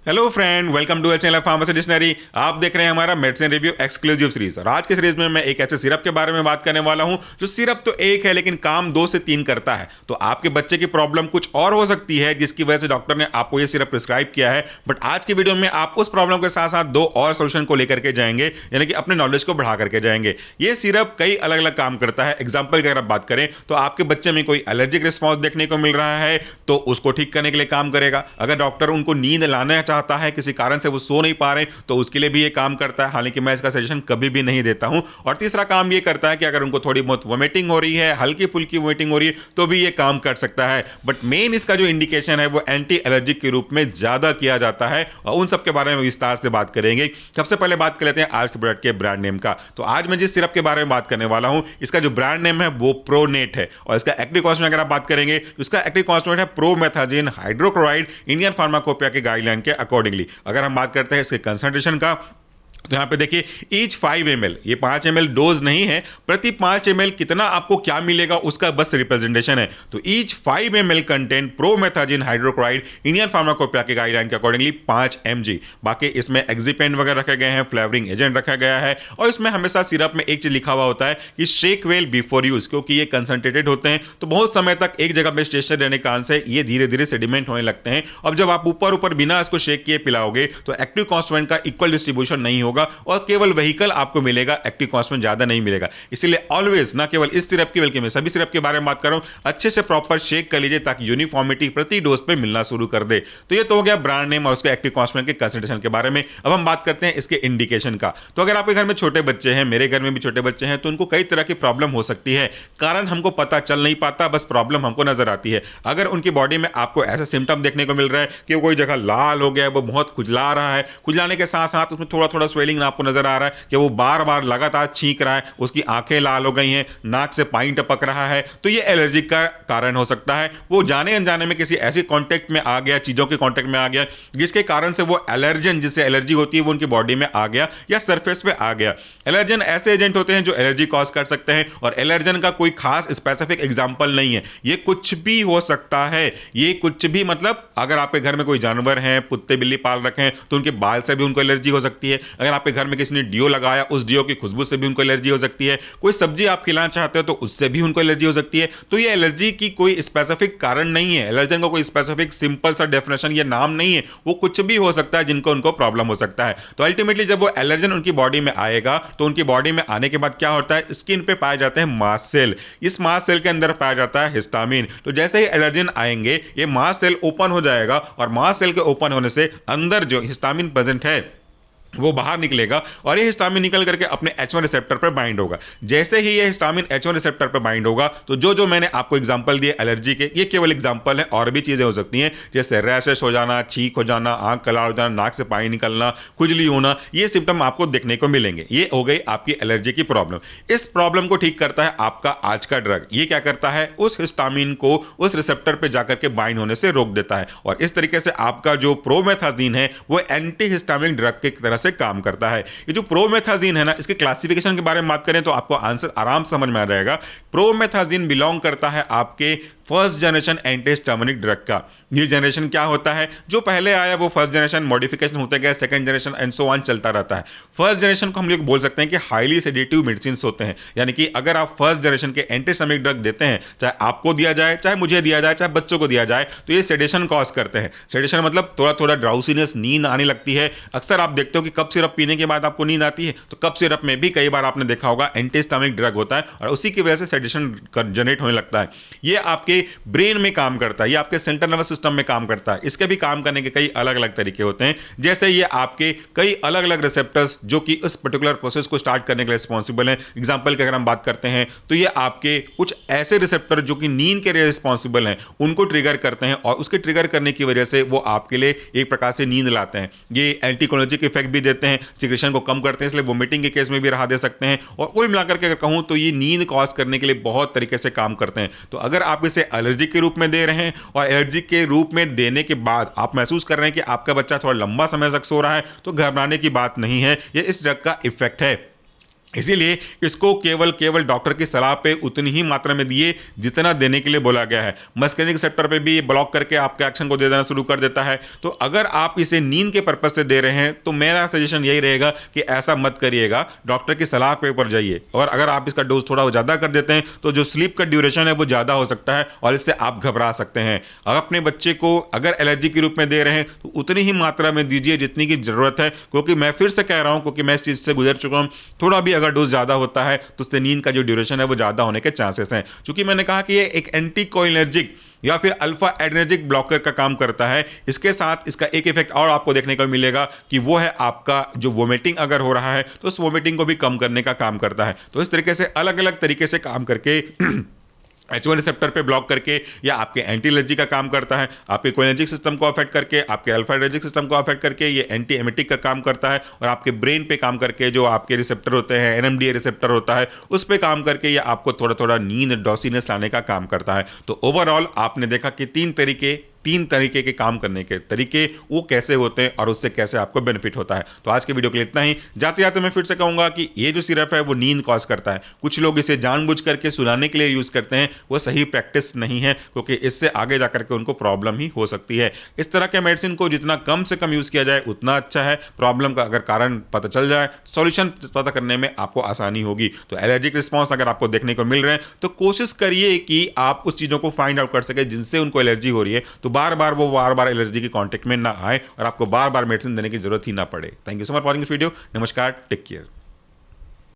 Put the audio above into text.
Hello friend, welcome to channel pharmacy dictionary. आप देख रहे हैं हमारा मेडिसिन रिव्यू एक्सक्लूसिव सीरीज और आज की सीरीज में मैं एक ऐसे सिरप के बारे में बात करने वाला हूं जो सिरप तो एक है लेकिन काम 2 से 3 करता है। तो आपके बच्चे की प्रॉब्लम कुछ और हो सकती है जिसकी वजह से डॉक्टर ने आपको ये सिरप प्रिस्क्राइब किया है, बट आज की वीडियो में आप उस प्रॉब्लम के साथ साथ 2 और सोल्यूशन को लेकर के जाएंगे, यानी कि अपने नॉलेज को बढ़ा करके जाएंगे। ये सिरप कई अलग अलग काम करता है। एग्जाम्पल की अगर आप बात करें तो आपके बच्चे में कोई एलर्जिक रिस्पॉन्स देखने को मिल रहा है तो उसको ठीक करने के लिए काम करेगा। अगर डॉक्टर उनको नींद लाना चाहता है, किसी कारण से वो सो नहीं पा रहे, तो उसके लिए भी ये काम करता है। हालांकि मैं इसका सजेशन कभी भी नहीं देता हूं। और तीसरा काम ये करता है कि अगर उनको थोड़ी बहुत वोमिटिंग हो रही है, हल्की फुल्की वोमिटिंग हो रही है, तो भी ये काम कर सकता है। बट मेन इसका जो इंडिकेशन है वो एंटी एलर्जिक के रूप में ज्यादा किया जाता है और उन सब के बारे में विस्तार से बात करेंगे। सबसे पहले बात कर लेते हैं आज के प्रोडक्ट के ब्रांड नेम का। तो आज मैं जिस सिरप के बारे में बात करने वाला हूं, इसका जो ब्रांड नेम है वो प्रोनेट है और इसका एक्टिव कॉन्स्टेंट अगर आप बात करेंगे तो इसका एक्टिव कॉन्स्टेंट है प्रोमेथाजिन हाइड्रोक्लोराइड इंडियन फार्माकोपिया के गाइडलाइन के अकॉर्डिंगली। अगर हम बात करते हैं इसके कंसंट्रेशन का, तो यहां पे देखिए ईच 5 ml, ये 5 ml डोज नहीं है, प्रति 5 ml कितना आपको क्या मिलेगा उसका बस रिप्रेजेंटेशन है। तो each 5 ml content promethazine hydrochloride Indian pharmacopoeia के गाइडलाइन के अकॉर्डिंगली 5 mg। बाकी इसमें एक्जिपेंट वगैरह रखे गए हैं, फ्लेवरिंग एजेंट रखा गया है और इसमें हमेशा सिरप में एक चीज लिखा हुआ होता है कि शेक वेल बिफोर यूज, क्योंकि ये कंसंट्रेटेड होते हैं तो बहुत समय तक एक जगह पे स्टेशन रहने के कारण से ये धीरे धीरे सेडिमेंट होने लगते हैं। अब जब आप ऊपर ऊपर बिना इसको शेक किए पिलाओगे तो एक्टिव कॉन्स्टेंट का इक्वल डिस्ट्रीब्यूशन नहीं होगा और केवल व्हीकल आपको मिलेगा, एक्टिव कॉन्स्टेंट ज्यादा नहीं मिलेगा। इसलिए ऑलवेज, ना केवल इस सिरप की बल्कि मैं सभी सिरप के बारे में बात कर रहा हूं, अच्छे से प्रॉपर शेक कर लीजिए ताकि यूनिफॉर्मिटी प्रति डोज पे मिलना शुरू कर दे। तो ये तो हो गया ब्रांड नेम और उसके एक्टिव कॉन्स्टेंट के कंसंट्रेशन के बारे में। अब हम बात करते हैं इसके इंडिकेशन का। तो अगर आपके घर में छोटे बच्चे हैं, मेरे घर में भी छोटे बच्चे हैं, तो उनको कई तरह की प्रॉब्लम हो सकती है। कारण हमको पता चल नहीं पाता, बस प्रॉब्लम हमको नजर आती है। अगर उनकी बॉडी में आपको ऐसा सिम्टम देखने को मिल रहा है कि कोई जगह लाल हो गया, वो बहुत खुजला रहा है, खुजलाने के साथ साथ उसमें थोड़ा थोड़ा स्वेलिंग आपको नजर आ रहा है कि वो बार बार लगातार छींक रहा है, उसकी आंखें लाल हो गई हैं, नाक से पानी टपक रहा है, तो ये एलर्जी का कारण हो सकता है। वो जाने अनजाने में किसी ऐसे कांटेक्ट में आ गया, चीजों के कांटेक्ट में आ गया जिसके कारण से वो एलर्जन, जिससे एलर्जी होती है, वो उनकी बॉडी में आ गया या सरफेस पे आ गया। एलर्जन ऐसे एजेंट होते हैं जो एलर्जी कॉज कर सकते हैं और एलर्जन का कोई खास स्पेसिफिक एग्जांपल नहीं है, ये कुछ भी हो सकता है। ये कुछ भी मतलब अगर आपके घर में कोई जानवर है, कुत्ते बिल्ली पाल रखे हैं, तो उनके बाल से भी उनको एलर्जी हो सकती है। अगर आपके घर में किसी ने डियो लगाया, उस डियो की खुशबू से भी उनको एलर्जी हो सकती है। कोई सब्जी आप खिलाना चाहते हो तो उससे भी उनको एलर्जी हो सकती है। तो ये एलर्जी की कोई स्पेसिफिक कारण नहीं है, एलर्जन का कोई स्पेसिफिक सिंपल सा डेफिनेशन या नाम नहीं है, वो कुछ भी हो सकता है जिनको उनको प्रॉब्लम हो सकता है। तो अल्टीमेटली जब वो एलर्जन उनकी बॉडी में आएगा तो उनकी बॉडी में आने के बाद क्या होता है, स्किन पे पाए जाते हैं मास्ट सेल। इस मास्ट सेल के अंदर पाया जाता है हिस्टामिन। तो जैसे ही एलर्जन आएंगे ये मास्ट सेल ओपन हो जाएगा और मास्ट सेल के ओपन होने से अंदर जो हिस्टामिन प्रेजेंट है वो बाहर निकलेगा और ये हिस्टामिन निकल करके अपने H1 रिसेप्टर पर बाइंड होगा। जैसे ही ये हिस्टामिन H1 रिसेप्टर पर बाइंड होगा तो जो मैंने आपको एग्जांपल दिए एलर्जी के, ये केवल एग्जांपल है, और भी चीजें हो सकती हैं जैसे रैशेस हो जाना, छींक हो जाना, आंख का लाल हो जाना, नाक से पानी निकलना, खुजली होना, ये सिम्टम आपको देखने को मिलेंगे। ये हो गई आपकी एलर्जी की प्रॉब्लम। इस प्रॉब्लम को ठीक करता है आपका आज का ड्रग। ये क्या करता है, उस हिस्टामिन को उस रिसेप्टर पर जाकर के बाइंड होने से रोक देता है और इस तरीके से आपका जो प्रोमेथाजिन है वो एंटी हिस्टामिन ड्रग की तरह से काम करता है। ये जो प्रोमेथाजिन है ना, इसके क्लासिफिकेशन के बारे में बात करें तो आपको आंसर आराम समझ में आ जाएगा। प्रोमेथाजिन बिलोंग करता है आपके फर्स्ट जनरेशन एंटीहिस्टामिनिक ड्रग का। ये जनरेशन क्या होता है, जो पहले आया वो फर्स्ट जनरेशन, मॉडिफिकेशन होते गए, second generation and so on चलता रहता है। फर्स्ट जनरेशन को हम लोग बोल सकते हैं कि हाईली सेडेटिव मेडिसिन होते हैं, यानी कि अगर आप फर्स्ट जनरेशन के एंटीहिस्टामिनिक ड्रग देते हैं, चाहे आपको दिया जाए, चाहे मुझे दिया जाए, चाहे बच्चों को दिया जाए, तो ये सेडेशन कॉज करते हैं। सेडेशन मतलब थोड़ा थोड़ा ड्राउसीनेस, नींद आने लगती है। अक्सर आप देखते हो कि कफ सिरप पीने के बाद आपको नींद आती है, तो कफ सिरप में भी कई बार आपने देखा होगा एंटीहिस्टामिनिक ड्रग होता है और उसी की वजह से सेडेशन जनरेट होने लगता है। ये आपके ब्रेन में काम करता है, ये आपके सेंट्रल नर्वस सिस्टम में काम करता है। इसके भी काम करने के कई अलग अलग तरीके होते हैं, जैसे ये आपके कई अलग अलग रिसेप्टर्स जो कि उस पर्टिकुलर प्रोसेस को स्टार्ट करने के लिए रिस्पॉन्सिबल हैं। एग्जांपल की अगर हम बात करते हैं तो ये आपके कुछ ऐसे रिसेप्टर जो कि नींद के लिए रिस्पॉन्सिबल हैं उनको ट्रिगर करते हैं और उसके ट्रिगर करने की वजह से वो आपके लिए एक प्रकार से नींद लाते हैं। ये एंटीकोलिनर्जिक इफेक्ट भी देते हैं, सिक्रेशन को कम करते हैं, इसलिए वोमिटिंग के केस में भी राहत दे सकते हैं और कुल मिलाकर के अगर कहूं तो ये नींद कॉज करने के लिए बहुत तरीके से काम करते हैं। तो अगर आप इसे एलर्जी के रूप में दे रहे हैं और एलर्जी के रूप में देने के बाद आप महसूस कर रहे हैं कि आपका बच्चा थोड़ा लंबा समय तक सो रहा है, तो घबराने की बात नहीं है, ये इस ड्रग का इफेक्ट है। इसीलिए इसको केवल केवल डॉक्टर की सलाह पे उतनी ही मात्रा में दिए जितना देने के लिए बोला गया है। मस्कुलिन रिसेप्टर पे भी ब्लॉक करके आपके एक्शन को दे देना शुरू कर देता है। तो अगर आप इसे नींद के पर्पज से दे रहे हैं तो मेरा सजेशन यही रहेगा कि ऐसा मत करिएगा, डॉक्टर की सलाह पे ऊपर जाइए। और अगर आप इसका डोज थोड़ा ज़्यादा कर देते हैं तो जो स्लीप का ड्यूरेशन है वो ज़्यादा हो सकता है और इससे आप घबरा सकते हैं। अगर अपने बच्चे को अगर एलर्जी के रूप में दे रहे हैं तो उतनी ही मात्रा में दीजिए जितनी की ज़रूरत है, क्योंकि मैं फिर से कह रहा हूँ, क्योंकि मैं इस चीज़ से गुजर चुका हूँ। थोड़ा भी अगर डोज ज़्यादा होता है तो उससे नींद का जो ड्यूरेशन है वो ज़्यादा होने के चांसेस हैं। क्योंकि मैंने कहा कि ये एक एंटीकोलिनर्जिक या फिर अल्फा एड्रेनर्जिक ब्लॉकर का काम करता है। इसके साथ इसका एक इफेक्ट और आपको देखने को मिलेगा कि वो है आपका जो वोमिटिंग अगर हो रहा है तो उस वोमिटिंग को भी कम करने का काम करता है। तो इस तरीके से अलग अलग तरीके से काम करके H1 रिसेप्टर पे ब्लॉक करके या आपके एंटी एलर्जी का काम करता है, आपके कोलिनर्जिक सिस्टम को अफेक्ट करके, आपके अल्फा एड्रेनर्जिक सिस्टम को अफेक्ट करके ये एंटी एमेटिक का काम करता है, और आपके ब्रेन पे काम करके जो आपके रिसेप्टर होते हैं, NMDA रिसेप्टर होता है, उस पे काम करके ये आपको थोड़ा थोड़ा नींद डॉसीनेस लाने का काम करता है। तो ओवरऑल आपने देखा कि तीन तरीके के काम करने के तरीके वो कैसे होते हैं और उससे कैसे आपको बेनिफिट होता है। तो आज के वीडियो के लिए इतना ही। जाते जाते मैं फिर से कहूंगा कि ये जो सिरप है वो नींद कॉज करता है। कुछ लोग इसे जानबूझ करके सुलाने के लिए यूज करते हैं, वो सही प्रैक्टिस नहीं है, क्योंकि इससे आगे जाकर के उनको प्रॉब्लम ही हो सकती है। इस तरह के मेडिसिन को जितना कम से कम यूज किया जाए उतना अच्छा है। प्रॉब्लम का अगर कारण पता चल जाए, सॉल्यूशन पता करने में आपको आसानी होगी। तो एलर्जिक रिस्पॉन्स अगर आपको देखने को मिल रहे हैं तो कोशिश करिए कि आप उस चीज़ों को फाइंड आउट कर सके जिनसे उनको एलर्जी हो रही है, तो बार बार एलर्जी के कांटेक्ट में ना आए और आपको बार बार मेडिसिन देने की जरूरत ही ना पड़े। Thank you so much for watching this video. नमस्कार, टेक केयर।